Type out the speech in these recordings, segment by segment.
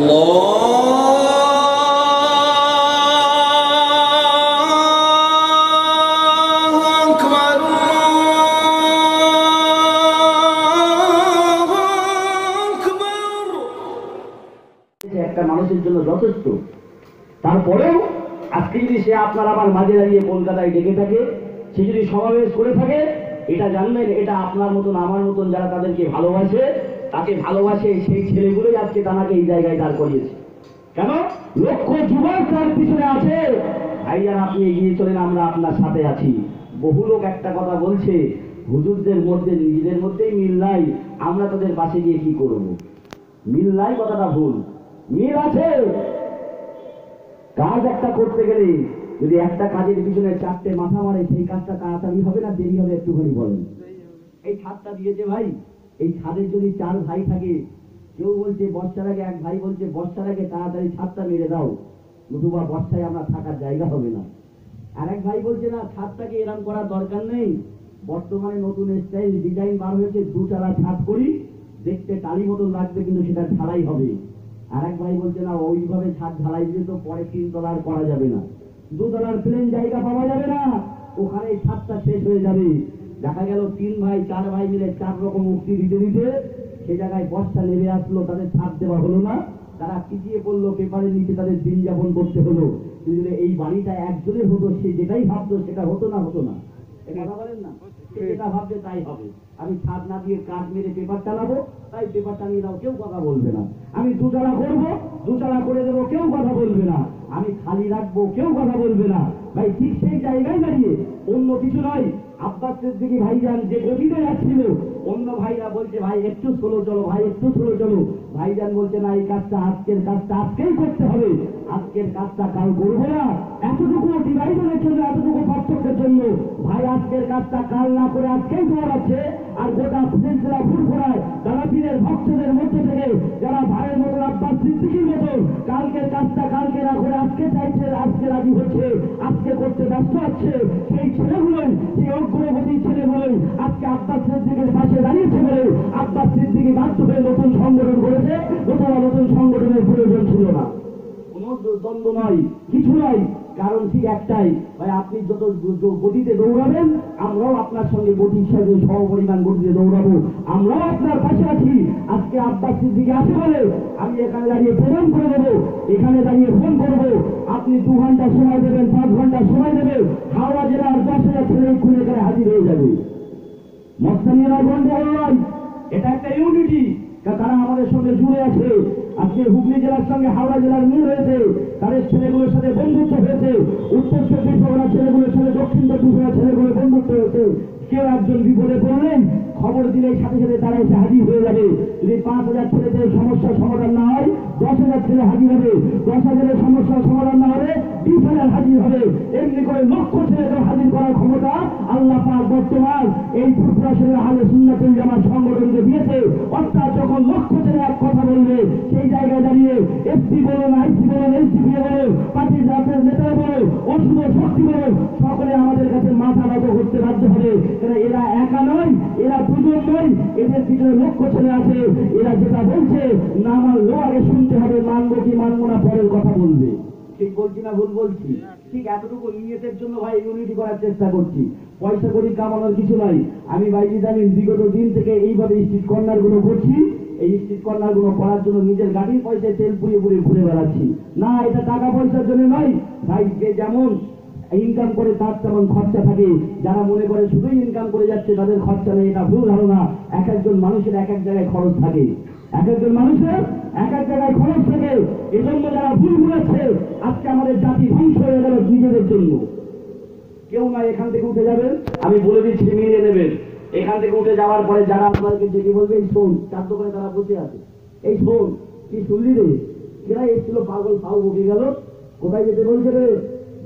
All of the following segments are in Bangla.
একটা মানুষের জন্য যথেষ্ট। তারপরেও আজকে যদি সে আপনার আমার মাঝে দাঁড়িয়ে কলকাতায় ডেকে থাকে, সে যদি সমাবেশ করে থাকে, এটা জানবেন এটা আপনার মতন আমার মতন যারা তাদেরকে ভালোবাসে, তাকে ভালোবাসে সেই ছেলেগুলোই আজকে তাকে এই জায়গায় দাঁড় করিয়েছে। কেন? লক্ষ যুবক তার পিছনে আছে। ভাইজান আপনি এগিয়ে চলেন, আমরা আপনার সাথে আছি। বহু লোক একটা কথা বলছে, হুজুরদের মধ্যে নিজেদের মধ্যেই মিল নাই, আমরা তাদের পাশে গিয়ে কি করব? মিল নাই কথাটা ভুল, মিল আছে। কাজ একটা করতে গেলে যদি একটা কাজের পিছনে চারটে মাথা মারে, সেই কাজটা তাড়াতাড়ি হবে না দেরি হবে? একটুখানি বলেন। এই ছাদটা দিয়েছে ভাই, এই ছাদের যদি 4 ভাই থাকে, কেউ বলছে বর্ষার আগে, এক ভাই বলছে বর্ষার আগে তাড়াতাড়ি ছাদটা মেরে দাও, নতুবা বর্ষায় আমরা থাকার জায়গা হবে না। আর এক ভাই বলছে না, ছাদটাকে এরম করার দরকার নেই, বর্তমানে নতুন স্টাইল ডিজাইন বার হয়েছে, 2 তলা ছাদ করি, দেখতে টালি মতন লাগবে কিন্তু সেটা ঢালাই হবে। আর এক ভাই বলছে না, ওইভাবে ছাদ ঢালাই দিয়ে তো পরে 3 তলার করা যাবে না, 2 তলার প্লেন জায়গা পাওয়া যাবে না, ওখানে ছাদটা শেষ হয়ে যাবে। দেখা গেল 3 ভাই 4 ভাই মিলে 4 রকম মুক্তি দিতে দিতে সে জায়গায় বর্ষা নেমে আসলো, তাদের ছাদ দেওয়া হলো না, তারা পিছিয়ে পড়লো, পেপারের নিচে তাদের দিন যাপন করতে হলো। কিন্তু এই বাড়িটা একজনের হতো, সে যেটাই ভাবতো সেটা হতো না, হতো না। কথা বলেন না, যেটা ভাববে তাই হবে। আমি ছাদ না দিয়ে কাঠ মেরে পেপার টানাবো, তাই পেপার টানিয়ে দাও, কেউ কথা বলবে না। আমি 2 তলা করবো, 2 তলা করে দেবো, কেউ কথা বলবে না। আমি খালি রাখবো, কেউ কথা বলবে না। ভাই ঠিক সেই জায়গায় দাঁড়িয়ে, অন্য কিছু নয়, আব্বাস সিদ্দিকী ভাইজান যে গতিতে যাচ্ছিল, অন্য ভাইরা বলছে ভাই একটু স্লো চলো, ভাই একটু স্লো চলো। ভাইজান বলছে না, এই কাজটা আজকের কাজটা আজকেই করতে হবে, আজকের কাজটা কাল করবো না। এতটুকু ডিভাইডারের জন্য, এতটুকু পার্থক্যের জন্য ভাই আজকের কাজটা কাল না করে আজকেই দৌড়াচ্ছে। আর গোটা সিলসিলা ফুরফুরায় দালাপীরের ভক্তদের মধ্যে থেকে যারা ভাইয়ের মতন, আব্বাস সিদ্দিকীর মতন কালকের কাজটা কালকে না করে আজকে চাইছে, আজকে রাজি হচ্ছে, আজকে করতে ব্যস্ত আছে, সেই ছেলেগুলোই, সেই অগ্রগতি ছেলেগুলোই আজকে আব্বাস সিদ্দিকীর পাশে দাঁড়িয়েছে বলে আব্বাস সিদ্দিকী বাধ্য হয়ে নতুন সংগঠন করেছে, নতুবা নতুন সংগঠনের প্রয়োজন ছিল না। কোনো দ্বন্দ্ব নয়, কিছু নয়, কারণ ঠিক একটাই, ভাই আপনি যত গতিতে দৌড়াবেন, আমরাও আপনার সঙ্গে গতির সাথে সমপরিমাণ গতিতে দৌড়াবো, আমরাও আপনার পাশে আছি। আজকে আব্বাস সিদ্দিকী আছে বলে আমি এখানে দাঁড়িয়ে প্রদান করে দেবো, এখানে দাঁড়িয়ে ফোন করবো, আপনি 2 ঘন্টা সময় দেবেন, 5 ঘন্টা সময় দেবেন, হাওড়া জেলার 10,000 ছেলে খুলে এখানে হাজির হয়ে যাবে। মস্তানিয়ার গন্ডগোল নয়, এটা একটা ইউনিটি, তারা আমাদের সঙ্গে জুড়ে আছে। আজকে হুগলি জেলার সঙ্গে হাওড়া জেলার মিল হয়েছে, তাদের ছেলেগুলোর সাথে বন্ধুত্ব হয়েছে, উত্তর 24 পরগনার ছেলেগুলোর সাথে দক্ষিণ 24 পরগনার ছেলেগুলোর বন্ধুত্ব হয়েছে। কেউ একজন বিপদে পড়লেন, খবর দিলে সাথে সাথে তারা এসে হাজির হয়ে যাবে। যদি 5,000 ছেলেদের সমস্যার সমাধান না হয়, 10,000 ছেলে হাজির হবে, 10,000 সমস্যার সমাধান না হবে, 20,000 হাজির হবে। এমনি করে লক্ষ ছেলেদের হাজির করার ক্ষমতা আল্লাহ পাক বর্তমান এই ফুরফুরা শরীফ আহলে সুন্নাতুল জামাত সংগঠনকে দিয়েছে। অর্থাৎ যখন লক্ষ ছেলে এক কথা বলবে, সেই জায়গায় দাঁড়িয়ে এসপি বলুন, আইসি বলুন, এসডিপি বলুন, পার্টির জাতীয় নেতা বলুন, অশুভ শক্তি বলুন, সকলে আমাদের কাছে মাথা নত করতে বাধ্য হবে। এরা একা নয়, এরা দুজন নয়, এদের পিছনে লক্ষ ছেলে আছে। এরা যেটা বলছে না মানলো আগে শুনতে হবে, মানবো কি মানবো না পরের কথা বলবে। ঠিক বলছি না ভুল বলছি? ঠিক এতটুকু নিয়তের জন্য ভাই ইউনিটি করার চেষ্টা করছি, পয়সা করি কামানোর কিছু নাই। আমি বাইজি জানি বিগত দিন থেকে এইভাবে স্ট্রিট কর্নার গুলো করছি, এই স্ট্রিট কর্নার গুলো করার জন্য নিজের গাড়ির পয়সায় তেল পুড়িয়ে পুড়িয়ে ঘুরে বেড়াচ্ছি না, এটা টাকা পয়সার জন্য নয় ভাই। যে যেমন ইনকাম করে তার তেমন খরচা থাকে। যারা মনে করে শুধুই ইনকাম করে যাচ্ছে তাদের খরচা নেই, এটা ভুল ধারণা। এক একজন মানুষের এক এক জায়গায় খরচ থাকে, এক একজন মানুষের এক এক জায়গায় খরচ থাকে। এজন্য যারা ভুল বুঝেছে, আজকে আমাদের জাতি ধ্বংস হয়ে গেল নিজেদের জন্য। কেউ না এখান থেকে উঠে যাবেন, আমি বলে দিচ্ছি মিলিয়ে নেবেন। এখান থেকে উঠে যাওয়ার পরে যারা আপনাদেরকে যেটি বলবে, এই শোন, 4 দোকানে তারা বসে আছে, এই শোন কি শুনলি রে, এরা এসেছিল পাগল পাও বকে গেল, কোথায় যেতে বলছে রে?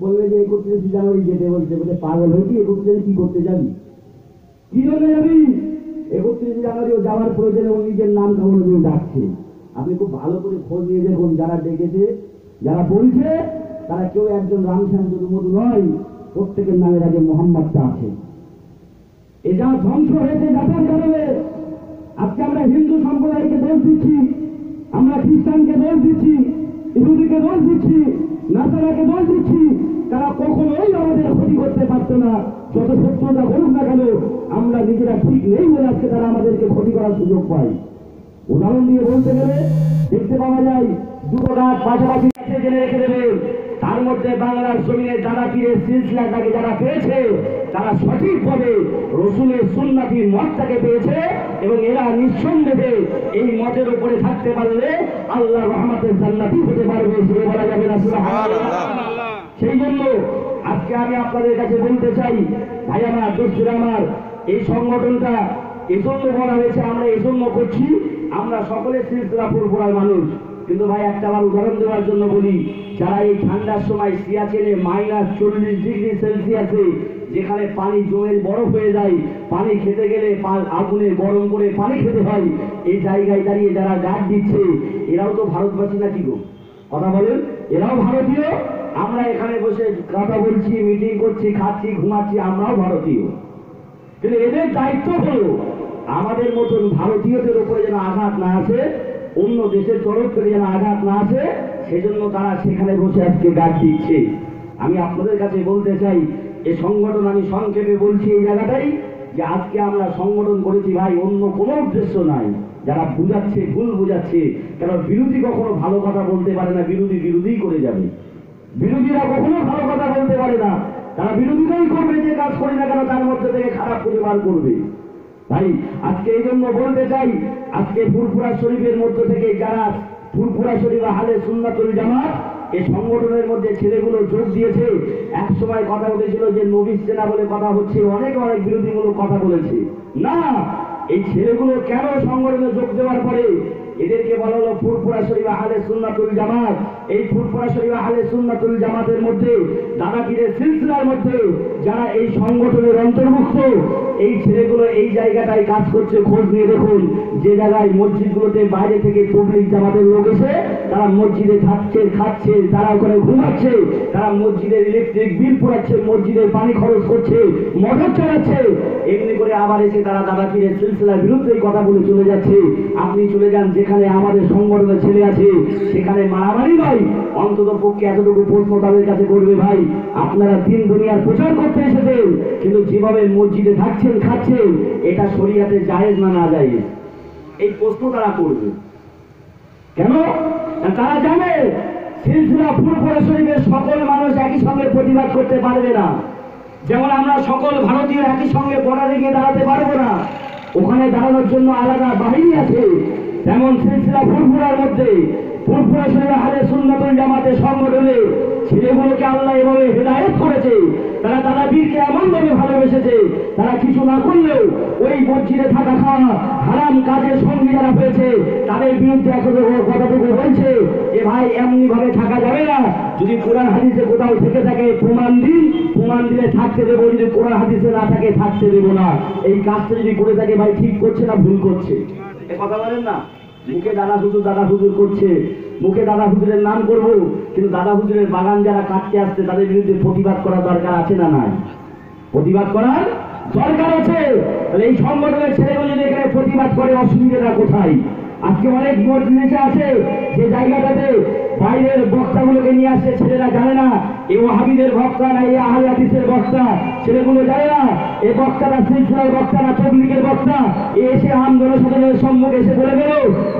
বলবে যে 31 জানুয়ারি যেতে বলছে। বলে পাগল হয়েছি, 31 জানুয়ারি কি করতে যাবি, কি জন্য যাবি? 31 জানুয়ারি ও যাওয়ার প্রয়োজনে ও নিজের নাম কামড় দিয়ে ডাকছে। আপনি খুব ভালো করে খোঁজ নিয়ে দেখুন, যারা ডেকেছে, যারা বলছে, তারা কেউ একজন রামশ্যাম মধু নয়, প্রত্যেকের নামের আগে মোহাম্মদটা আছে। এটা ধ্বংস হয়েছে জাতির কারণে। আজকে আমরা হিন্দু সম্প্রদায়কে দোষ দিচ্ছি, আমরা খ্রিস্টানকে দোষ দিচ্ছি, ইহুদিকে দোষ দিচ্ছি, নাসারাকে দোষ দিচ্ছি, তারা কখনোই আমাদের ক্ষতি করতে পারতো না। যত শত্রুতা করুক না কেন, আমরা নিজেরা ঠিক নেই বলে আজকে তারা আমাদেরকে ক্ষতি করার সুযোগ পায়। উদাহরণ দিয়ে বলতে গেলে দেখতে পাওয়া যায়, দুটো গাছ পাশাপাশি জেনে রেখে দেবে, তার মধ্যে বাংলার জমিনে দাদা পীরের সিলসিলাটাকে যারা পেয়েছে, তারা সঠিকভাবে রসুলের সুন্নাতি মতটাকে পেয়েছে, এবং এরা নিঃসন্দেহে এই মতের উপরে থাকতে পারলে আল্লাহ রহমতের জান্নাতি হতে পারবে, সেটা বলা যাবে না। সুবহানাল্লাহ। সেই জন্য আজকে আমি আপনাদের কাছে বলতে চাই, ভাই আমার, দোস্ত আমার, এই সংগঠনটা এজন্য বলা হয়েছে, আমরা এজন্য করছি, আমরা সকলে সিলসিলা ফুরফুরার মানুষ। কিন্তু ভাই একটা বার উদাহরণ দেওয়ার জন্য বলি, যারা এই ঠান্ডার সময় সিয়াচেনে -40°C যেখানে পানি জমে বরফ হয়ে যায়, পানি খেতে গেলে আগুনে গরম করে পানি খেতে হয়, এই জায়গায় দাঁড়িয়ে যারা গার্ড দিচ্ছে, এরাও তো ভারতবাসী নাকি গো? কথা বলেন, এরাও ভারতীয়। আমরা এখানে বসে কথা বলছি, মিটিং করছি, খাচ্ছি, ঘুমাচ্ছি, আমরাও ভারতীয়। কিন্তু এদের দায়িত্ব হলো আমাদের মতন ভারতীয়দের উপরে যেন আঘাত না আসে, অন্য দেশের তরফ থেকে যেন আঘাত না আসে, সেজন্য তারা সেখানে বসে আজকে গার্ড দিচ্ছে। আমি আপনাদের কাছে বলতে চাই, এই সংগঠন, আমি সংক্ষেপে বলছি এই জায়গাটাই, যে আজকে আমরা সংগঠন করেছি ভাই, অন্য কোনো উদ্দেশ্য নাই। যারা বুঝাচ্ছে ভুল বুঝাচ্ছে, কারণ বিরোধী কখনো ভালো কথা বলতে পারে না, বিরোধী বিরোধী করে যাবে। বিরোধীরা কখনো ভালো কথা বলতে পারে না, তারা বিরোধীরাই করবে, যে কাজ করি না কেন তার মধ্যে থেকে খারাপ পরিবার করবে। ভাই আজকে এই জন্য বলতে চাই, আজকে ফুরফুরা শরীফের মধ্যে থেকে যারা ফুরফুরা শরীফ আহলে সুন্নাতুল জামাত এই সংগঠনের মধ্যে ছেলেগুলো যোগ দিয়েছে, এক সময় কথা উঠেছিল যে নবী সেনা বলে কথা হচ্ছে, অনেক অনেক বিরোধীমূলক কথা বলেছে। না, এই ছেলেগুলো কেন সংগঠনে যোগ দেওয়ার পরে এদেরকে বলা হলো ফুরফুরা শরীফ আহলে সুন্নাতুল জামাত। এই ফুরফুরা শরীফ আহলে সুন্নাতুল জামাতের মধ্যে দাদা পীরের সিলসিলার মধ্যে যারা এই সংগঠনের অন্তর্ভুক্ত, এই ছেলেগুলো এই জায়গাটায় কাজ করছে। খোঁজ নিয়ে দেখুন, যে জায়গায় মসজিদগুলোতে বাইরে থেকে তাবলীগ জামাতের লোক এসে তারা মসজিদে থাকছে, খাচ্ছে, তারা ওখানে ঘুমাচ্ছে, তারা মসজিদের ইলেকট্রিক বিল পোড়াচ্ছে, মসজিদের পানি খরচ করছে, মোটর চালাচ্ছে, এমনি করে আবার এসে তারা দাদা পীরের সিলসিলার বিরুদ্ধে কথা বলে চলে যাচ্ছে। আপনি চলে যান যেখানে আমাদের সংগঠনের ছেলে আছে, সেখানে মারামারি নয়, অন্তত পক্ষে এতটুকু প্রশ্ন তাদের কাছে করবে, ভাই আপনারা দিন দুনিয়ার প্রচার করতে এসেছেন, কিন্তু যেভাবে মসজিদে থাকছেন, খাচ্ছেন, এটা শরীয়তে জায়েজ না না জায়েজ? এই প্রশ্ন তারা করবে কেন? তারা জানে সিলসিলা ফুরফুরা শরীফের সকল মানুষ একই সঙ্গে প্রতিবাদ করতে পারবে না। যেমন আমরা সকল ভারতীয় একই সঙ্গে বর্ডারে গিয়ে দাঁড়াতে পারবো না, ওখানে দাঁড়ানোর জন্য আলাদা বাহিনী আছে। যেমন সিলসিলা ফুরফুরার মধ্যে ফুরফুরা শরীফ আহলে সুন্নাতুল জামাতের সংগঠনে ছেলেগুলোকে আল্লাহ এভাবে হেদায়েত করেছে, তারা দাদা পীরকে এমন ভাবে ভালোবেসেছে, তারা কিছু না করলেও ওই মসজিদে থাকা খাওয়া হারাম কাজের সঙ্গী যারা পেয়েছে তাদের বিরুদ্ধে কথাটুকু বলছে যে ভাই এমনি ভাবে থাকা যাবে না, যদি কোরআন হাদিসে কোথাও থেকে থাকে প্রমাণ দিন, প্রমাণ দিলে থাকতে দেবো, যদি কোরআন হাদিসে না থাকে থাকতে দেবো না। এই কাজটা যদি করে থাকে ভাই ঠিক করছে না ভুল করছে? এ কথা বলেন না, মুখে দাদা হুজুর করছে, মুখে দাদা হুজুরের নাম করব, কিন্তু দাদা হুজুরের বাগান যারা কাটতে আসছে তাদের বিরুদ্ধে প্রতিবাদ করার দরকার আছে না নাই? প্রতিবাদ করার দরকার আছে। তাহলে এই সংগঠনের ছেলেগুলো যদি এখানে প্রতিবাদ করে, অসুবিধাটা কোথায়? আজকে অনেক মসজিদে আছে যে জায়গাটাতে বাইরের বক্তাগুলোকে নিয়ে আসছে, ছেলেরা জানে না এ ওয়াহাবিদের বক্তা না এই আহলে হাদিসের বক্তা, ছেলেগুলো জানে না এই বক্তারা সিলসিলার বক্তা না তাবলীগের বক্তা। এসে আম জনসাধারণের সম্মুখে এসে বলে গেল,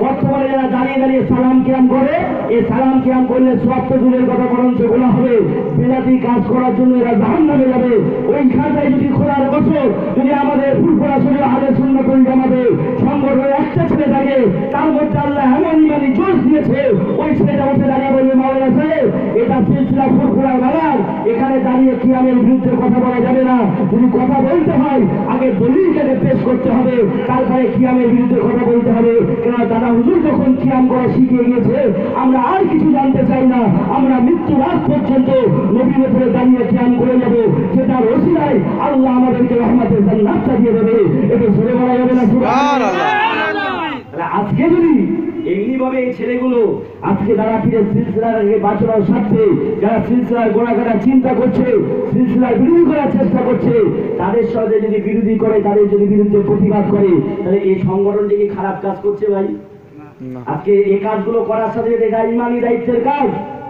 বর্তমানে যারা দাঁড়িয়ে দাঁড়িয়ে সালাম কিয়াম করে, এই সালাম কিয়াম করলে সব তো দূরের কথা বরঞ্চ বলা হবে বেদাতি কাজ করার জন্য এরা জাহান্নামে যাবে। ওইখানটায় যদি খোলার বছর যদি আমাদের ফুরফুরা শরীফ আহলে সুন্নাতুল জামাতের সংগঠনের একটা ছেলে থাকে, তার মধ্যে আল্লাহ এমন ইমানি জোশ দিয়েছে, ওই ছেলেটা উঠে দাঁড়িয়ে বলবে মাওলানা সাহেব এটা সিলসিলা ফুরফুরার বাগান, এখানে দাঁড়িয়ে কিয়ামের বিরুদ্ধে কথা বলা যাবে না। যদি কথা বলতে হয় আগে দলিলটাকে পেশ করতে হবে, তারপরে কিয়ামের বিরুদ্ধে কথা বলতে হবে। কেন দাদা হুজুর যখন কিয়াম করা শিখিয়ে গিয়েছে, আমরা আর কিছু জানতে চাই না, আমরা মৃত্যুর আগ পর্যন্ত নবীর উপরে দাঁড়িয়ে কিয়াম করে যাব, যেটার ওসিলায় আল্লাহ আমাদেরকে রহমতের জান্নাতটা দিয়ে দেবে। এটা ছেড়ে বলা যাবে না। সুবহানাল্লাহ। আজকে যদি এমনি ভাবে এই ছেলেগুলো আজকে যারা পীরের সিলসিলার বাঁচানোর স্বার্থে যারা সিলসিলার গোড়াগাড়া চিন্তা করছে, সিলসিলার বিরোধী করার চেষ্টা করছে, তাদের সাথে যদি বিরোধী করে, তাদের যদি বিরুদ্ধে প্রতিবাদ করে, তাহলে এই সংগঠনটি কি খারাপ কাজ করছে ভাই? আজকে এই কাজগুলো করার সাথে দেখা ইমানি দায়িত্বের কাজ,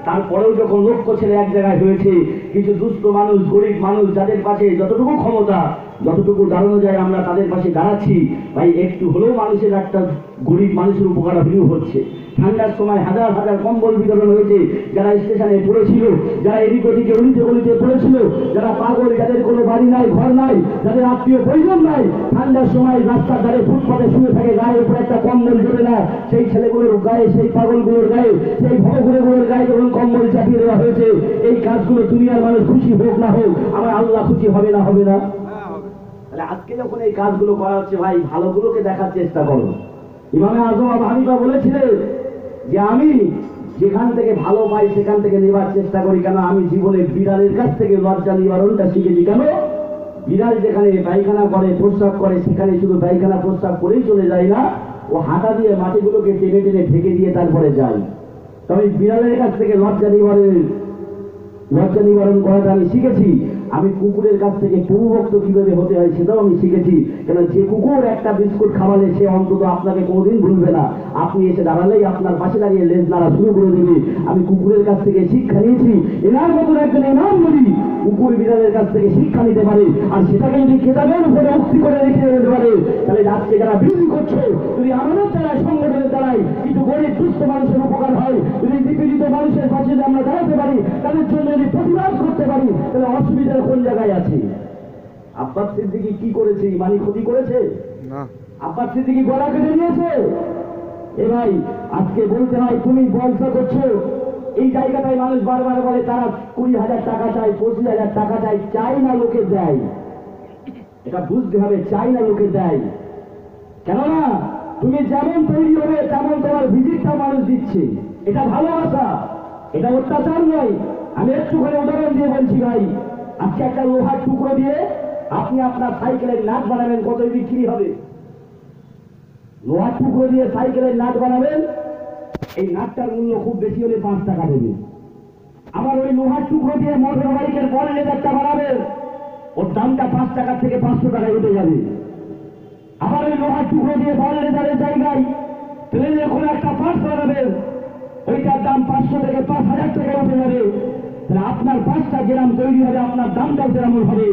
তারপরেও যখন লক্ষ্য ছেলে এক জায়গায় হয়েছে, কিছু দুস্থ মানুষ, গরিব মানুষ, যাদের পাশে যতটুকু ক্ষমতা, যতটুকু দাঁড়ানো যায় আমরা তাদের পাশে দাঁড়াচ্ছি। ভাই একটু হলেও মানুষের, একটা গরিব মানুষের উপকার হচ্ছে। ঠান্ডার সময় হাজার হাজার কম্বল বিতরণ হয়েছে, যারা স্টেশনে পড়েছিল, যারা এদিক ওদিকে উলিতে গলিতে পড়েছিল, যারা পাগল, যাদের কোনো বাড়ি নাই, ঘর নাই, যাদের আত্মীয় প্রয়োজন নাই, ঠান্ডার সময় রাস্তার ধারে ফুটপাতে শুয়ে থাকে, গায়ের উপরে একটা কম্বল জোরে না, সেই ছেলেগুলোর গায়ে, সেই পাগলগুলোর গায়ে, সেই ভবঘুরেগুলোর গায়ে যখন কম্বল চাপিয়ে দেওয়া হয়েছে, এই কাজগুলো দুনিয়ার মানুষ খুশি হোক না হোক, আমার আল্লাহ খুশি হবে না? হবে না? তাহলে আজকে যখন এই কাজগুলো করা হচ্ছে, ভাই ভালোগুলোকে দেখার চেষ্টা করো। ইমামে আজম আবু হানিফা বলেছিলেন যে আমি যেখান থেকে ভালো পাই সেখান থেকে নেবার চেষ্টা করি, কেন আমি জীবনে বিড়ালের কাছ থেকে লজ্জা নিবারণটা শিখেছি। কেন? বিড়াল যেখানে পায়খানা করে, প্রস্রাব করে, সেখানে শুধু পায়খানা প্রস্রাব করেই চলে যায় না, ও হাঁটা দিয়ে মাটিগুলোকে টেনে টেনে ঢেকে দিয়ে তারপরে যায়। তবে বিড়ালের কাছ থেকে লজ্জা নিবারণ করাটা আমি শিখেছি। আমি কুকুরের কাছ থেকে প্রভুভক্ত কিভাবে হতে হয় সেটাও আমি শিখেছি। কেন, যে কুকুর একটা বিস্কুট খাওয়ালে সে অন্তত আপনাকে কোনোদিন ভুলবে না, আপনি এসে দাঁড়ালেই আপনার পাশে দাঁড়িয়ে লেজ নাড়া শুরু করে দেবে। আমি কুকুরের কাছ থেকে শিক্ষা নিয়েছি। এনার মতন একজন ইমাম যদি কুকুর বিড়ালের কাছ থেকে শিক্ষা নিতে পারে, আর সেটাকে যদি খেতাবের উপরে উক্তি করে রেখে দিতে পারে, তাহলে আজকে যারা বিরোধী করছে, যদি আমাদের দ্বারাই, সংগঠনের দ্বারাই কিছু গরিব দুস্থ মানুষের উপকার হয়, যদি নিপীড়িত মানুষের পাশে যদি আমরা দাঁড়াতে পারি, তাদের জন্য যদি প্রতিবাদ করতে পারি, তাহলে অসুবিধার কোন জায়গায় আছে? আব্বাস সিদ্দিকী কি করেছে? ইমানি ক্ষতি করেছে না। আব্বাস সিদ্দিকী গলা কেটে নিয়েছে। এ ভাই, আজকে বলতে হয় তুমি বলসা করছো, এই জায়গাটায় মানুষ বারবার বলে তারা 20,000 টাকা চায়, 25,000 টাকা চায়, চাই না লোকে দেয়। এটা বুঝতে হবে, চাই না লোকে দেয়। কেননা তুমি যেমন তৈরি হবে তেমন তোমার ভিজিটটা মানুষ দিচ্ছে। এটা ভালোবাসা, এটা অত্যাচার নয়। আমি একটুখানি উদাহরণ দিয়ে বলছি ভাই, আজকে একটা লোহার টুকরো দিয়ে আপনি আপনার সাইকেলের নাট বানাবেন, কত বিক্রি হবে? লোহার টুকরো দিয়ে সাইকেলের নাট বানাবেন, এই নাটটার মূল্য খুব বেশি হলে 5 টাকা দেবে। আবার ওই লোহার টুকরো দিয়ে মোটর বাইকের বল লেদারটা বানাবেন, ওর দামটা 5 টাকা থেকে 500 টাকায় উঠে যাবে। আবার ওই লোহার টুকরো দিয়ে বল লেদারের জায়গায় প্লেনের কোনো একটা পার্ট বানাবেন, ওইটার দাম 500 থেকে 5,000 টাকায় উঠে যাবে। তাহলে আপনার পাঁচটা যেরাম তৈরি হবে, আপনার দামটাও যেরকম হবে,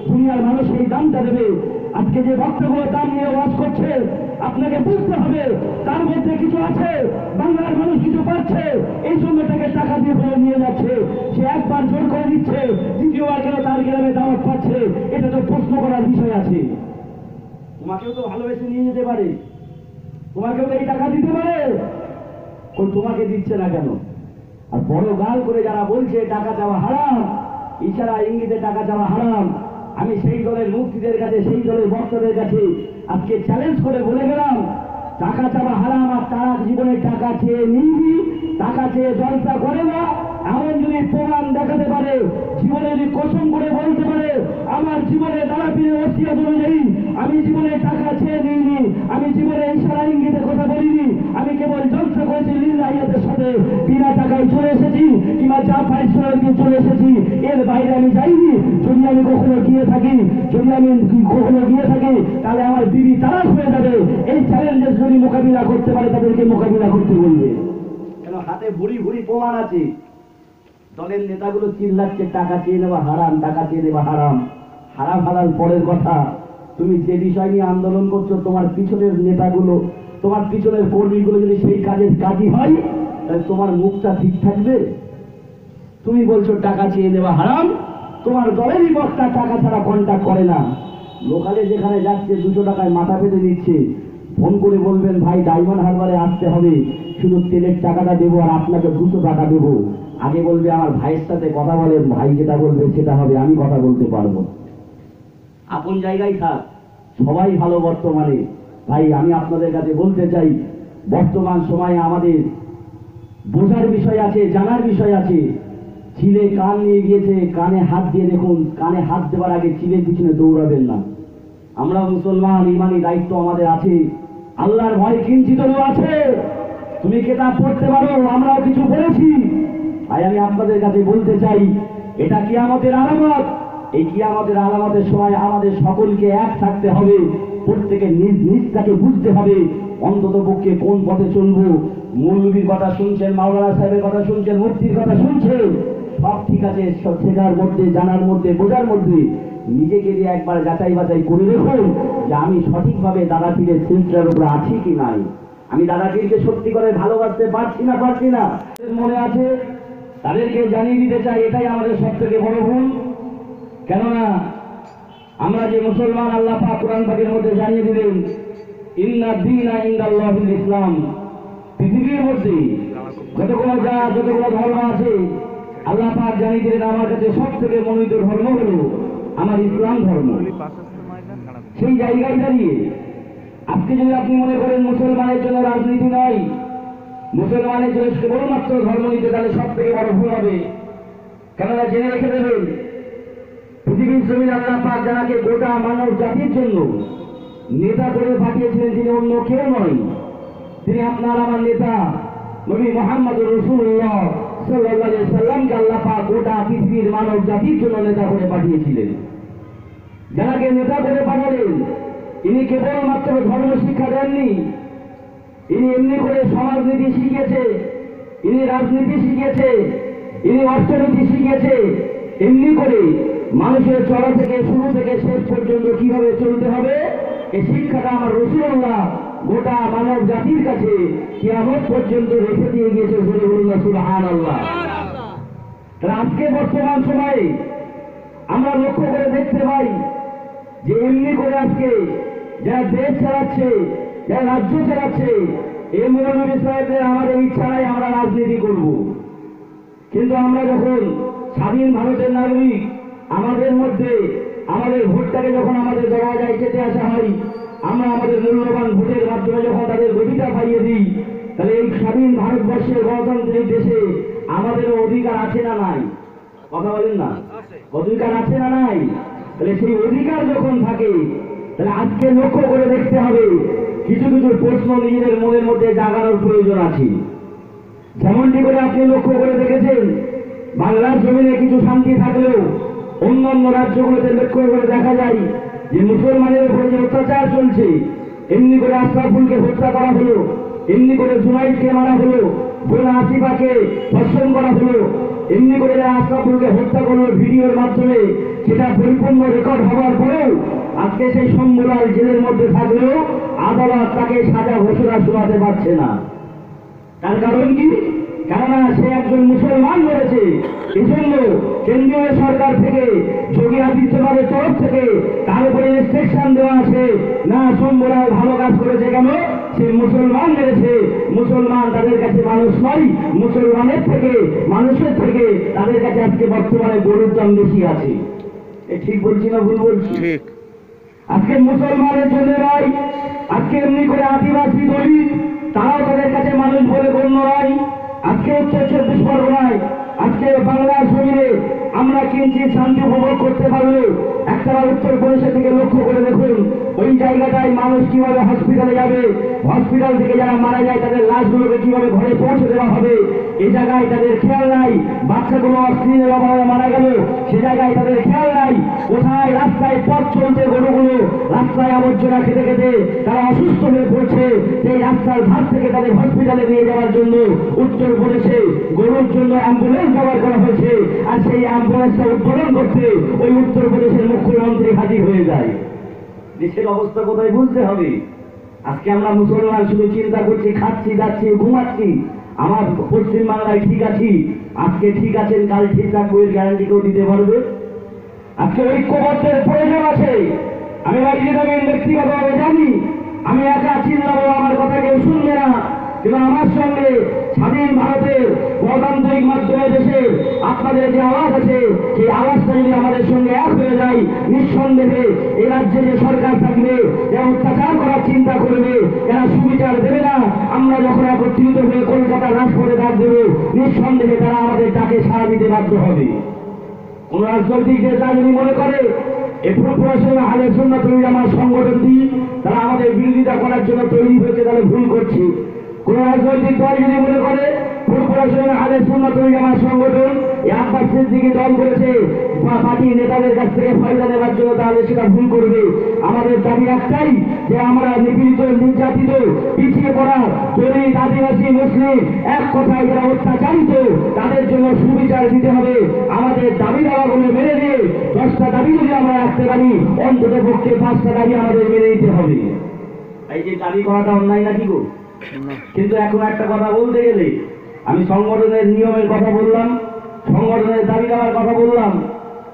দুনিয়ার মানুষ এই দামটা দেবে। আজকে যে বক্তব্য দাম নিয়ে ওয়াজ করছে, আপনাকে বুঝতে হবে তার মধ্যে কিছু আছে, বাংলার মানুষ কিছু পাচ্ছে, এই জন্য তাকে টাকা দিয়ে ফেলে নিয়ে যাচ্ছে। সে একবার জোর করে দিচ্ছে, দ্বিতীয়বার কেন তার গ্রামে দাওয়াত পাচ্ছে, এটা তো প্রশ্ন করার বিষয় আছে। তোমাকেও তো ভালোবেসে নিয়ে যেতে পারে, তোমাকেও তো এই টাকা দিতে পারে, তোমাকে দিচ্ছে না কেন? আর বড় গাল করে যারা বলছে টাকা চাওয়া হারাম, ইশারা ইঙ্গিতে টাকা চাওয়া হারাম, আমি সেই দলের মুক্তিদের কাছে, সেই দলের বক্তাদের কাছে আজকে চ্যালেঞ্জ করে বলে গেলাম, টাকা চাওয়া হারাম। আর তারা জীবনে টাকা চেয়ে নিবি, টাকা চেয়ে জলসা করে না, এমন যদি প্রমাণ দেখাতে পারে, জীবনে যদি কসম করে বলতে পারে আমার জীবনে দাঁড়াপীরের ওসিয়ত অনুযায়ী আমি জীবনে টাকা চেয়ে নিইনি, আমি জীবনে ইশারা ইঙ্গিতে কথা বলিনি, আমি কেবল জলসা করেছি লিল্লাহিয়াতের সাথে, বিনা টাকায় চলে এসেছি, কিংবা চা পারিশ্রমিক দিয়ে চলে এসেছি, এর বাইরে আমি যাইনি। যদি আমি কখনো গিয়ে থাকি, তাহলে আমার বিবি তালাক হয়ে যাবে। এই চ্যালেঞ্জের যদি মোকাবিলা করতে পারে, তাদেরকে মোকাবিলা করতে বলবে। কেন, হাতে ভুড়ি ভুড়ি প্রমাণ আছে। দলের নেতাগুলো চিল্লাচ্ছে টাকা চেয়ে নেওয়া হারাম, টাকা চেয়ে নেওয়া হারাম। হারাম হালাল পরের কথা, তুমি যে বিষয় নিয়ে আন্দোলন করছো, তোমার পিছনের নেতাগুলো, তোমার পিছনের কর্মীগুলো যদি সেই কাজের কাজই হয়, তাহলে তোমার মুখটা ঠিক থাকবে? তুমি বলছো টাকা চেয়ে নেওয়া হারাম, তোমার দলেরই বক্তা টাকা ছাড়া কন্ট্যাক্ট করে না। লোকালে যেখানে যাচ্ছে 200 টাকায় মাথা পেতে দিচ্ছে, ফোন করে বলবেন ভাই ডায়মন্ড হারবারে আসতে হবে, শুধু তেলের টাকাটা দেবো আর আপনাকে 200 টাকা দেবো। আগে বলবে আমার ভাইয়ের সাথে কথা বলেন, ভাই যেটা বলবে সেটা হবে, আমি কথা বলতে পারবো। আপন জায়গায় থাক, সবাই ভালো বর্তমানে। ভাই আমি আপনাদের কাছে বলতে চাই, বর্তমান সময়ে আমাদের বোঝার বিষয় আছে, জানার বিষয় আছে। চিলে কান নিয়ে গিয়েছে, কানে হাত দিয়ে দেখুন, কানে হাত দেওয়ার আগে চিলের পিছনে দৌড়াবেন না। আমরা মুসলমান, ইমানি দায়িত্ব আমাদের আছে, আল্লাহর ভয় কিঞ্চিত আছে। তুমি কিতাব পড়তে পারো, আমরাও কিছু বলেছি। তাই আমি আপনাদের কাছে বলতে চাই, এটা কিয়ামতের আলামত। এই কিয়ামতের আলামতের সময় আমাদের সকলকে এক থাকতে হবে, প্রত্যেকের নিজ নিজটাকে বুঝতে হবে, অন্তত পক্ষে কোন পথে চলবো। মৌলবীর কথা শুনছেন, মাওলানা সাহেবের কথা শুনছেন, মুফতির কথা শুনছেন, সব ঠিক আছে, সব শেখার মধ্যে, জানার মধ্যে, বোঝার মধ্যে নিজেকে দিয়ে একবার যাচাই বাছাই করে দেখুন যে আমি সঠিকভাবে দাদা পীরের সিলসিলার উপরে আছি কি নাই। আমি দাদা পীরকে সত্যি করে ভালোবাসতে পারছি না মনে আছে, তাদেরকে জানিয়ে দিতে চাই এটাই আমাদের সব থেকে বড় ভুল। কেননা আমরা যে মুসলমান, আল্লাহ পাক কোরআন পাকের মধ্যে জানিয়ে দিলেন ইন্না দীনা ইনদাল্লাহিল ইসলাম, পৃথিবীর মধ্যে যতগুলো ধর্ম আছে আল্লাহ পাক জানিয়ে দিলেন আমার কাছে সব থেকে মনোনীত ধর্ম হলো আমার ইসলাম ধর্ম। সেই জায়গায় দাঁড়িয়ে আজকে যদি আপনি মনে করেন মুসলমানের জন্য রাজনীতি নয়, মুসলমানের জন্য কেবলমাত্র ধর্ম নিতে, তাহলে সব থেকে বড় ভুল হবে। কেননা জেনে রেখে দেবেন পৃথিবীর জমিন আল্লাহ পাক যাকে গোটা মানব জাতির জন্য নেতা করে পাঠিয়েছিলেন তিনি অন্য কেউ নয়, তিনি আপনার আমার নেতা নবী মুহাম্মদ রাসূলুল্লাহ সাল্লাল্লাহু আলাইহি সাল্লামকে আল্লাহ পাক গোটা পৃথিবীর মানব জাতির জন্য নেতা করে পাঠিয়েছিলেন। যাকে নেতা করে পাঠালেন ইনি কেবলমাত্র ধর্ম শিক্ষা দেননি, ইনি এমনি করে সমাজনীতি শিখিয়েছে, ইনি রাজনীতি শিখিয়েছে, ইনি অর্থনীতি শিখিয়েছে। এমনি করে মানুষের চলা থেকে শুরু থেকে শেষ পর্যন্ত কিভাবে চলতে হবে এই শিক্ষাটা আমার রাসূলুল্লাহ গোটা মানব জাতির কাছে কিয়ামত পর্যন্ত রেখে দিয়ে গিয়েছে। সুবহানাল্লাহ। তাহলে আজকে বর্তমান সময়ে আমরা লক্ষ্য করে দেখতে পাই যে এমনি করে আজকে যারা দেশ চালাচ্ছে, যারা রাজ্য চালাচ্ছে, এই মৌলবী সাহেবদের আমাদের ইচ্ছা নাই আমরা রাজনীতি করব। কিন্তু আমরা যখন স্বাধীন ভারতের নাগরিক, আমাদের মধ্যে আমাদের ভোটটাকে যখন আমাদের দরওয়াজায় চেতে আসা হয়, আমরা আমাদের মূল্যবান ভোটের মাধ্যমে যখন তাদের গতিটা পাইয়ে দিই, তাহলে এই স্বাধীন ভারতবর্ষের গণতান্ত্রিক দেশে আমাদের অধিকার আছে না নাই? কথা বলেন না, অধিকার আছে না নাই? তাহলে সেই অধিকার যখন থাকে তাহলে আজকে লক্ষ্য করে দেখতে হবে কিছু কিছু প্রশ্ন নিজেদের মনের মধ্যে জাগানোর প্রয়োজন আছে। যেমনটি করে আপনি লক্ষ্য করে দেখেছেন বাংলার জমিনে কিছু শান্তি থাকলেও অন্যান্য রাজ্যগুলোতে লক্ষ্য করে দেখা যায় যে মুসলমানের উপরে যে অত্যাচার চলছে, এমনি করে আশরাফুলকে হত্যা করা হলো, এমনি করে জুনাইদকে মারা হলো, বোন আসিফাকে ধর্ষণ করা হলো, এমনি করে আশরাফুলকে হত্যা করলো ভিডিওর মাধ্যমে, সেটা পরিপূর্ণ রেকর্ড হওয়ার পরেও আজকে সেই শম্ভুলাল জেলের মধ্যে থাকলেও আদালত তাকে সাজা ঘোষণা শোনাতে পারছে না। তার কারণ কি? কেননা সে একজন মুসলমান রয়েছে। এজন্য কেন্দ্রীয় সরকার থেকে যোগী আদিত্যনাথের তরফ থেকে তার উপরে ইনস্ট্রাকশন দেওয়া আছে, না শম্ভুলাল ভালো কাজ করেছে, কেন সে মুসলমান মেরেছে। মুসলমান তাদের কাছে মানুষ নয়, মুসলমানের থেকে, মানুষের থেকে তাদের কাছে আজকে বর্তমানে গরুর দাম বেশি আছে। ঠিক বলছি না ভুল বলছি? আজকে মুসলমানের জন্য নয়, আজকে এমনি করে আদিবাসী দলিত তারাও তাদের কাছে মানুষ বলে গণ্য নয়। আজকে উত্তর 24 পরগনায়, আজকে বাংলার জমিনে আমরা কিঞ্চিৎ শান্তি উপভোগ করতে পারলে একটা উত্তরপ্রদেশের দিকে লক্ষ্য করে দেখুন, ওই জায়গাটায় মানুষ কিভাবে হসপিটালে যাবে, হসপিটাল থেকে যারা মারা যায় তাদের লাশগুলোকে কিভাবে ঘরে পৌঁছে দেওয়া হবে, এই জায়গায় তাদের খেয়াল নাই। বাচ্চাগুলো অক্সিজেনের অভাবে মারা গেল, সে জায়গায় তাদের খেয়াল নাই। কোথায় রাস্তায় পথ চলছে গরুগুলো, রাস্তায় আবর্জনা খেতে খেতে তারা অসুস্থ হয়ে পড়ছে, সেই রাস্তার ধার থেকে তাদের হসপিটালে নিয়ে যাওয়ার জন্য উত্তরপ্রদেশে গরুর জন্য অ্যাম্বুলেন্স ব্যবহার করা হয়েছে। আর সেই অ্যাম্বুলেন্সটা উদ্বোধন করতে ওই উত্তরপ্রদেশের মুখ্যমন্ত্রী হাজির হয়ে যায়। দেশের অবস্থা কোথায় বুঝতে হবে। আজকে আমরা মুসলমান শুধু চিন্তা করছি, খাচ্ছি, যাচ্ছি, ঘুমাচ্ছি, আমার পশ্চিম বাংলায় ঠিক আছি, আজকে ঠিক আছেন, কাল ঠিক থাকবো, এর গ্যারান্টি কেউ দিতে পারবে? আজকে ঐক্যবদ্ধের প্রয়োজন আছে। আমি ব্যক্তিগতভাবে জানি আমি একা চিল্লাবো, আমার কথা কেউ শুনবে না, কিন্তু আমার সঙ্গে স্বাধীন ভারতের গণতান্ত্রিক মাধ্যমে দেশের আপনাদের যে আওয়াজ আছে, সেই আওয়াজটা যদি আমাদের সঙ্গে এক হয়ে যায়, নিঃসন্দেহে এই রাজ্যে যে সরকার থাকবে, যারা অত্যাচার করার চিন্তা করবে, যারা সুবিচার দেবে না, আমরা যখন একত্রিত হয়ে কলকাতার রাজপথে ডাক দেবো, নিঃসন্দেহে তারা আমাদের ডাকে সাড়া দিতে বাধ্য হবে। কোন রাজনৈতিক নেতা যদি মনে করে এই প্রশাসন আহলে সুন্নাত ওয়াল জামাত সংগঠনটি তারা আমাদের বিরোধিতা করার জন্য তৈরি হয়েছে, তাহলে ভুল করছে। কোন রাজনৈতিক দল যদি মনে করে ফুরফুরা শরীফ আহলে সুন্নাত ওয়াল জামাত সংগঠন এই আব্বাস সিদ্দিকী দল করেছে পার্টি নেতাদের কাছ থেকে ফায়দা নেওয়ার জন্য, তাহলে সেটা ভুল করবে। আমাদের দাবি একটাই যে আমরা নিপীড়িত, নির্যাতিত, পিছিয়ে পড়া দলিত, আদিবাসী, মুসলিম, এক কথায় যারা অত্যাচারিত, তাদের জন্য সুবিচার দিতে হবে। আমাদের দাবি দাওয়াগুলো মেনে নিয়ে 10টা দাবি যদি আমরা রাখতে পারি, অন্তত পক্ষে 5টা দাবি আমাদের মেনে নিতে হবে। এই যে দাবি করাটা অন্যায় নাকি গো? কিন্তু এখন একটা কথা বলতে গেলে, আমি সংগঠনের নিয়মের কথা বললাম, সংগঠনের দাবি দেওয়ার কথা বললাম,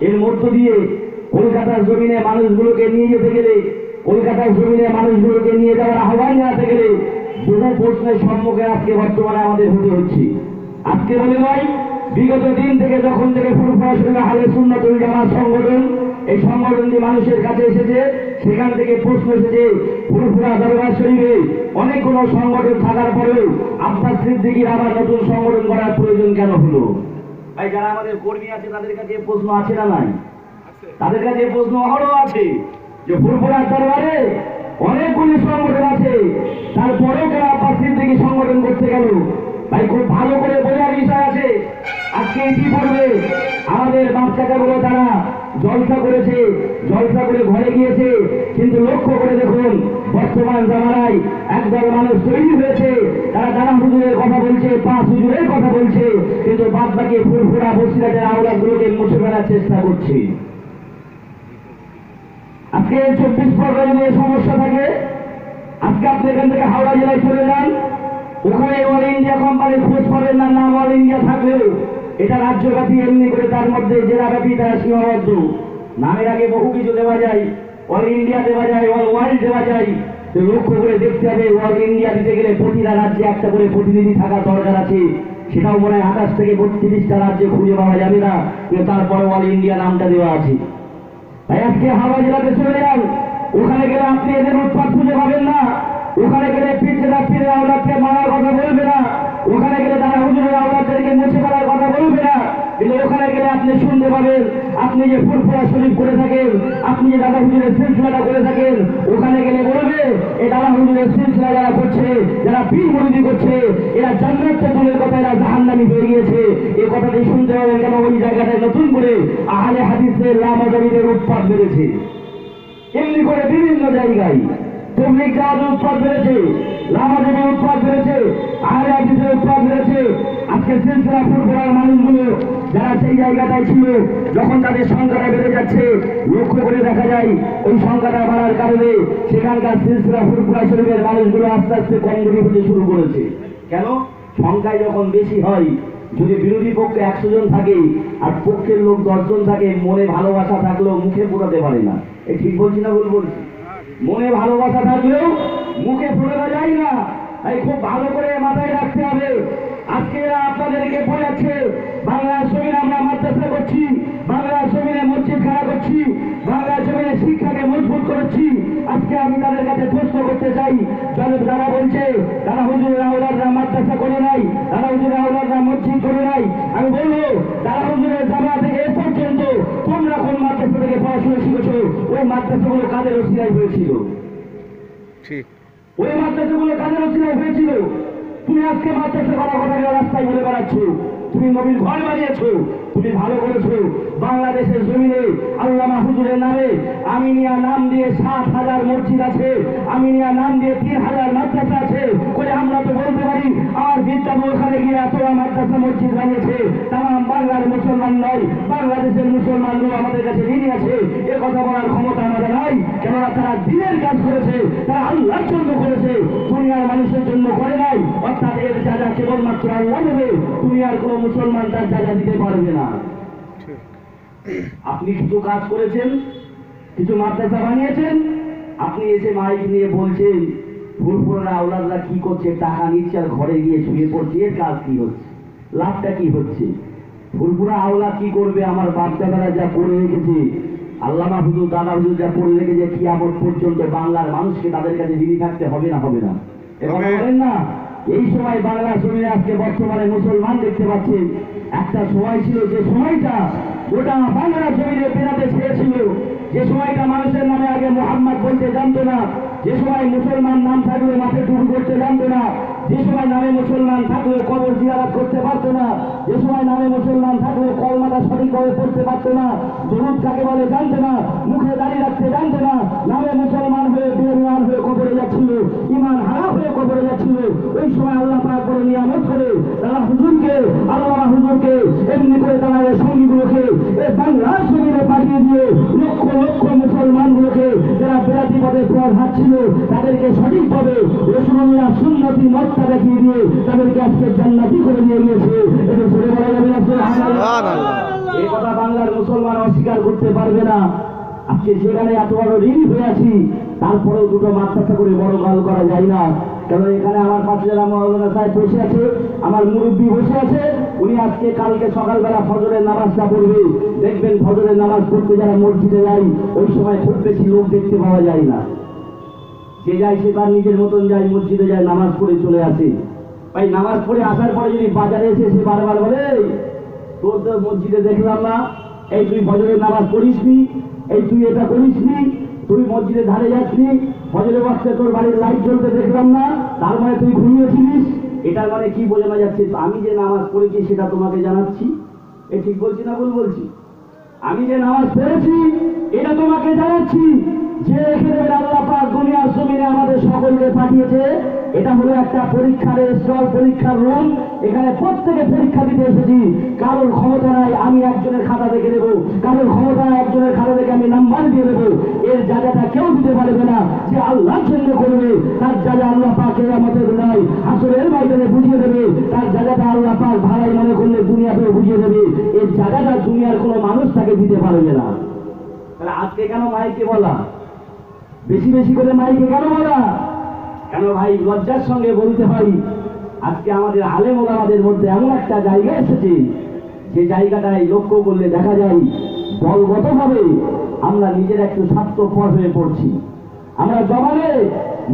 এর মধ্য দিয়ে কলকাতার জমিনে মানুষগুলোকে নিয়ে যেতে গেলে, কলকাতার জমিনে মানুষগুলোকে নিয়ে যাওয়ার আহ্বান জানাতে গেলে বহু প্রশ্নের সম্মুখে আজকে বর্তমানে আমাদের হতে হচ্ছে। আজকে বলে নয়, বিগত দিন থেকে যখন থেকে ফুরফুরা শরীফ আহলে সুন্নাত ওয়াল জামাত সংগঠন, এই সংগঠনটি মানুষের কাছে এসেছে, সেখান থেকে প্রশ্ন এসেছে ফুরফুরা দরবার শরীফে অনেকগুলো সংগঠন থাকার পরেও আব্বাস সিদ্দিকীর আবার নতুন সংগঠন করার প্রয়োজন কেন হলো? ভাই, যারা আমাদের কর্মী আছে তাদের কাছে প্রশ্ন আছে না নাই? তাদের কাছে প্রশ্ন অহরহ আছে যে ফুরফুরার দরবারে অনেকগুলি সংগঠন আছে, তারপরেও কেন আব্বাস সিদ্দিকী সংগঠন করতে গেল? ভাই, খুব ভালো করে বোঝার বিষয় আছে। আজকে কি করবে আমাদের বাচ্চাগুলো, তারা জলসা করেছে, জলসা করে ঘরে গিয়েছে, কিন্তু লক্ষ্য করে দেখুন বর্তমান জামানায় একদল মানুষ তৈরি হয়েছে, তারা জানা হুজুরের কথা বলছে, 5 হুজুরের কথা বলছে, কিন্তু বাদ বাকি ফুরফুরা বসিরাটের আওলাদগুলোকে মুছে ফেলার চেষ্টা করছে। আজকে 24 পরগনায় যদি সমস্যা থাকে, আজকে আপনি এখান থেকে হাওড়া জেলায় চলে যান, ওখানে অল ইন্ডিয়া কোম্পানির খোঁজ পাবেন না। নাম অল ইন্ডিয়া থাকলেও এটা রাজ্যব্যাপী, এমনি করে তার মধ্যে জেলাব্যাপী তারা সীমাবদ্ধ। নামের আগে বহু কিছু দেওয়া যায়, অল ইন্ডিয়া দেওয়া যায়, অল ওয়ার্ল্ড দেওয়া যায়। তো লক্ষ্য করে দেখতে হবে, অল ইন্ডিয়া দিতে গেলে প্রতিটা রাজ্যে একটা করে প্রতিনিধি থাকার দরকার আছে। সেটাও মনে হয় 28 থেকে 32টা রাজ্যে খুঁজে পাওয়া যাবে না, কিন্তু তারপরে অল ইন্ডিয়া নামটা দেওয়া আছে। তাই আজকে হাওড়া জেলাতে চলে যান, ওখানে গেলে আপনি এদের উৎপাত খুঁজে পাবেন না। ওখানে গেলে পীরের আওলাদকে মারার কথা বলবে না, ওখানে গেলে তারা হুজুরের আওলাদদেরকে মুছে ফেলার কথা বলবে না। কিন্তু ওখানে গেলে আপনি শুনতে পাবেন, আপনি যে ফুরফুরা শরীফ করে থাকেন, আপনি যে দাদা হুজুরের সিলসিলাটা করে থাকেন, ওখানে গেলে বলবে এই দাদা হুজুরের সিলসিলা যারা করছে, যারা পীর মুরিদি করছে, এরা জান্নাতে দূরের কথা, এরা জাহান্নামী হয়ে গিয়েছে। এই কথাটি শুনতে পাবেন। কেন? ওই জায়গাটায় নতুন করে আহলে হাদিসের লামাজাবিদের উৎপাত বেড়েছে। এমনি করে বিভিন্ন জায়গায় তবলিগ জামাতের উৎপাদ বেড়েছে, লামাজাবির উৎপাদ বেড়েছে, আহলে হাদিসের উৎপাদ বেড়েছে। আজকে সিলসিলা ফুরফুরার মানুষগুলো যারা সেই জায়গাটায় ছিল, যখন তাদের সংখ্যাটা বেড়ে যাচ্ছে, লক্ষ্য করে দেখা যায় ওই সংখ্যাটা বাড়ার কারণে সেখানকার সিলসিলা ফুরফুরা শরীফের মানুষগুলো আস্তে আস্তে কমজোরি হতে শুরু করেছে। কেন? সংখ্যায় যখন বেশি হয়, যদি বিরোধী পক্ষে 100 জন থাকে আর পক্ষের লোক 10 জন থাকে, মনে ভালোবাসা থাকলেও মুখে ফোটাতে পারে না। এই ঠিক বলছি না ভুল বলছি? মনে ভালোবাসা থাকলেও মুখে ফোটানো যায় না। তাই খুব ভালো করে মাথায় রাখতে হবে। আজকে এরা আপনাদেরকে বোঝাচ্ছে বাংলার জমিনে আমরা মাদ্রাসা করছি, বাংলার জমিনে মসজিদ খাড়া করছি, বাংলার জমিনে শিক্ষাকে মজবুত করেছি। আজকে আমি তাদের কাছে প্রশ্ন করতে চাই, যারা বলছে তারা হুজুরের আওলাদরা মাদ্রাসা করে নাই, তারা হুজুরের আওলাদরা মসজিদ করে নাই, আমি বলবো তারা হুজুরের জামা থেকে এ পর্যন্ত তোমরা কোন মাদ্রাসা থেকে পড়াশোনা শিখেছো? ওই মাদ্রাসাগুলো কাদের ওসিলায় হয়েছিল? ঠিক, ওই মাদ্রাসাগুলো কাদের ওসিলায় হয়েছিল? তুমি আজকে মাদ্রাসা করার কথা রাস্তায় বলে বেড়াচ্ছ, তুমি নবীর ঘর বানিয়েছো, তুমি ভালো করেছো। বাংলাদেশের জমিনে আল্লামা হুজুরের নামে আমিনিয়া নাম দিয়ে 7,000 মসজিদ আছে, আমিনিয়া নাম দিয়ে 3,000 মাদ্রাসা আছে। করে আমরা তো বলতে পারি আর বিদ্যালয় ওখানে গিয়ে এত মাদ্রাসা মসজিদ বানিয়েছে, তাম বাংলার মুসলমান নয়, বাংলাদেশের মুসলমানগুলো আমাদের কাছে ঋণী আছে। এ কথা বলার ক্ষমতা আমাদের নাই, কেননা তারা দিনের কাজ করেছে, তারা আল্লাহর জন্য করেছে, দুনিয়ার মানুষের জন্য করে নাই। অর্থাৎ এর যা কেবলমাত্র আল্লাহ দেবে, দুনিয়ার কোনো মুসলমান তার জায়গা দিতে পারবে না। আপনি কিছু কাজ করেছেন, কিছু মাদ্রাসা বানিয়েছেন, আপনি এসে মাইক নিয়ে বলছেন ফুরফুরা আওলাদরা কি করছে, টাকা নিচ্ছে আর ঘরে গিয়ে শুয়ে পড়ছে। এর কাজ কি হচ্ছে? লাভটা কি হচ্ছে? ফুরফুরা আওলাদ কি করবে? আমার বাপ দাদারা যা করে রেখেছে, আল্লামা হুজুর, দাদা হুজুর যা করে রেখেছে, কিয়ামত পর্যন্ত বাংলার মানুষকে তাদের কাছে ঋণী থাকতে হবে না? হবে না? এবার বলেন না, এই সময় বাংলা জমিনে আজকে বর্তমানে মুসলমান দেখতে পাচ্ছেন। একটা সময় ছিল, যে সময়টা গোটা বাংলা জমিনে পেরাতে ছেড়েছিল, যে সময়টা মানুষের নামে আগে মোহাম্মদ বলতে জানতো না, যে সময় মুসলমান নাম থাকলে মাঠে টুকু করতে জানতো না, যে সময় নামে মুসলমান থাকলে কবর জিয়ারত করতে পারতো না, যে সময় নামে মুসলমান থাকলে কলমাটা সঠিকভাবে পড়তে পারতো না, দরুদ কাকে বলে জানতো না, মুখে দাঁড়িয়ে রাখতে জানতো না, নামে মুসলমান হয়ে বেঈমান হয়ে কবরে যাচ্ছিল, ঈমান হারা হয়ে কবরে যাচ্ছিল। ওই সময় আল্লাহ পাক বড় নিয়ামত করে তারা হুজুরকে, আল্লাহ হুজুরকে এমনি করে তারা এই সঙ্গীগুলোকে এই বাংলার জমিনে পাঠিয়ে দিয়ে লক্ষ লক্ষ মুসলমানগুলোকে যারা বেরাতি পথে পথ হাঁটছিল তাদেরকে সঠিকভাবে রাসূলুল্লাহ সুন্নতি মতটা দেখিয়ে দিয়ে তাদেরকে আজকে জান্নাতি করে দিয়ে গিয়েছে। এটা ছেড়ে বলা যাবে না সুবহানাল্লাহ। এই কথা বাংলার মুসলমান অস্বীকার করতে পারবে না। আজকে সেখানে এত বড় ঋণী হয়ে আছি, তারপরেও দুটো মাথা করে বড় গাল করা যায় না। কারণ এখানে আমার পাশে যারা মাওলানা সাহেব বসে আছে, আমার মুরব্বী বসে আছে, উনি আজকে কালকে সকালবেলা ফজরের নামাজটা পড়বে। দেখবেন ফজরের নামাজ পড়তে যারা মসজিদে যায় ওই সময় খুব বেশি লোক দেখতে পাওয়া যায় না। যে যায় সে তার নিজের মতন যায়, মসজিদে যায়, নামাজ পড়ে চলে আসে। ভাই নামাজ পড়ে আসার পরে যদি বাজারে এসে সে বারবার বলে তোর তো মসজিদে দেখলাম না, এই তুই ফজরের নামাজ পড়িসনি, এই তুই এটা করিসনি, তুই মসজিদে ধারে যাসনি, ফজরের ওয়াক্তে তোর বাড়ির লাইট জ্বলতে দেখলাম না, তার মানে তুই ঘুমিয়েছিলিস। এটার মানে কি বোঝানো যাচ্ছে? আমি যে নামাজ পড়েছি সেটা তোমাকে জানাচ্ছি। এ ঠিক বলছি না ভুল বলছি? আমি যে নামাজ পড়েছি এটা তোমাকে জানাচ্ছি। যে রেখে দেবেন আল্লাহ পাক দুনিয়ার জমিনে আমাদের সকলকে পাঠিয়েছে, এটা হলো একটা পরীক্ষার স্থল, পরীক্ষার রুম। এখানে প্রত্যেকে পরীক্ষা দিতে এসেছি। কারোর ক্ষমতা নাই আমি একজনের খাতা দেখে দেবো, কারোর ক্ষমতা নাই একজনের খাতা দেখে আমি নাম্বার দিয়ে দেবো। এর জায়গাটা কেউ দিতে পারবে না। যে আল্লাহর জন্য করবে তার জায়গা আল্লাহ পাক আমাদের নাই আসরের ময়দানে বুঝিয়ে দেবে, তার জায়গাটা আল্লাহ পাক ভাড়াই মনে করলে দুনিয়াতে বুঝিয়ে দেবে। এর জায়গাটা দুনিয়ার কোনো মানুষ তাকে দিতে পারবে না। তাহলে আজকে কেন মাইকে বলা, বেশি বেশি করে মাইকে কেন বলা? কেন ভাই লজ্জার সঙ্গে বলতে হয়, আজকে আমাদের আলেম ওলামাদের মধ্যে এমন একটা জায়গা এসেছে যে জায়গাটায় লক্ষ্য করলে দেখা যায় দলগতভাবে আমরা নিজের একটু স্বার্থপর হয়ে পড়ছি। আমরা জবানে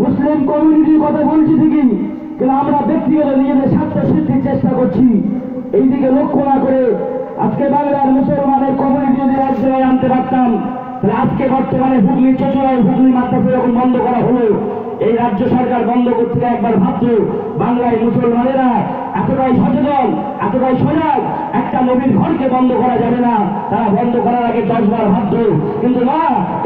মুসলিম কমিউনিটির কথা বলছি ঠিকই, কিন্তু আমরা ব্যক্তিগত নিজেদের স্বার্থ সিদ্ধির চেষ্টা করছি। এইদিকে লক্ষ্য না করে আজকে বাংলার মুসলমানের কমিউনিটি যদি এক জায়গায় আনতে পারতাম, তাহলে আজকে বর্তমানে হুগলি চচুড়ায় হুগলি মাদ্রাসা যখন বন্ধ করা হলো, এই রাজ্য সরকার বন্ধ করতে একবার ভাবতো বাংলায় মুসলমানেরা এতটাই সচেতন, এতটাই সজাগ, একটা নবীর ঘরকে বন্ধ করা যাবে না, তারা বন্ধ করার আগে 10 বার ভাবতো। কিন্তু না,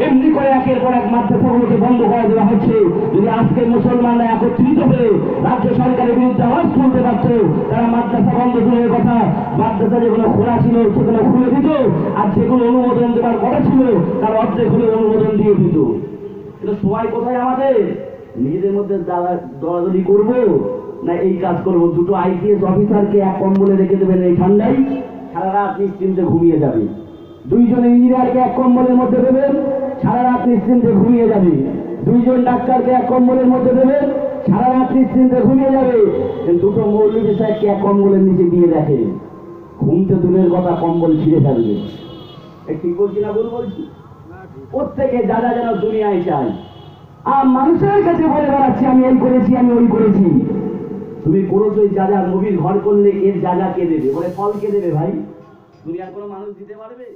এমনি করে একের পর এক মাদ্রাসাগুলোকে বন্ধ করে দেওয়া হচ্ছে। যদি আজকে মুসলমানরা একত্রিত হয়ে রাজ্য সরকারের বিরুদ্ধে আওয়াজ তুলতে পারত, তারা মাদ্রাসা বন্ধ দূরের কথা, মাদ্রাসা যেগুলো খোলা ছিল সেগুলো খুলে দিত, আর যেগুলো অনুমোদন দেওয়ার কথা ছিল তার অর্ধেক হলে অনুমোদন দিয়ে দিত। কিন্তু সময় কোথায় আমাদের? নিজেদের মধ্যে দলাদলি করবো না এই কাজ করবো? দুটো আইপিএস অফিসারকে এক কম্বলে রেখে দেবেন এই ঠান্ডায়, সারা রাত নিশ্চিন্তে ঘুমিয়ে যাবে। দুইজন ইঞ্জিনিয়ারকে এক কম্বলের মধ্যে দেবেন, সারা রাত নিশ্চিন্তে ঘুমিয়ে যাবে। দুইজন ডাক্তারকে এক কম্বলের মধ্যে দেবেন, সারা রাত নিশ্চিন্তে ঘুমিয়ে যাবে। দুটো মৌলভী সাহেবকে এক কম্বলের নিচে দিয়ে দেখে, ঘুমতে দূরের কথা কম্বল ছিঁড়ে ফেলবে। ঠিক বলছি না ভুল বলছি? প্রত্যেকে যা যা যেন দুনিয়ায় চাই, আর মানুষের কাছে বলে বেড়াচ্ছি আমি এই করেছি আমি ওই করেছি। তুমি করেছো যা যা, নবীর ঘর করলে এর যা যা কে দেবে? বলে ফল কে দেবে ভাই? দুনিয়ার কোনো মানুষ দিতে পারবে?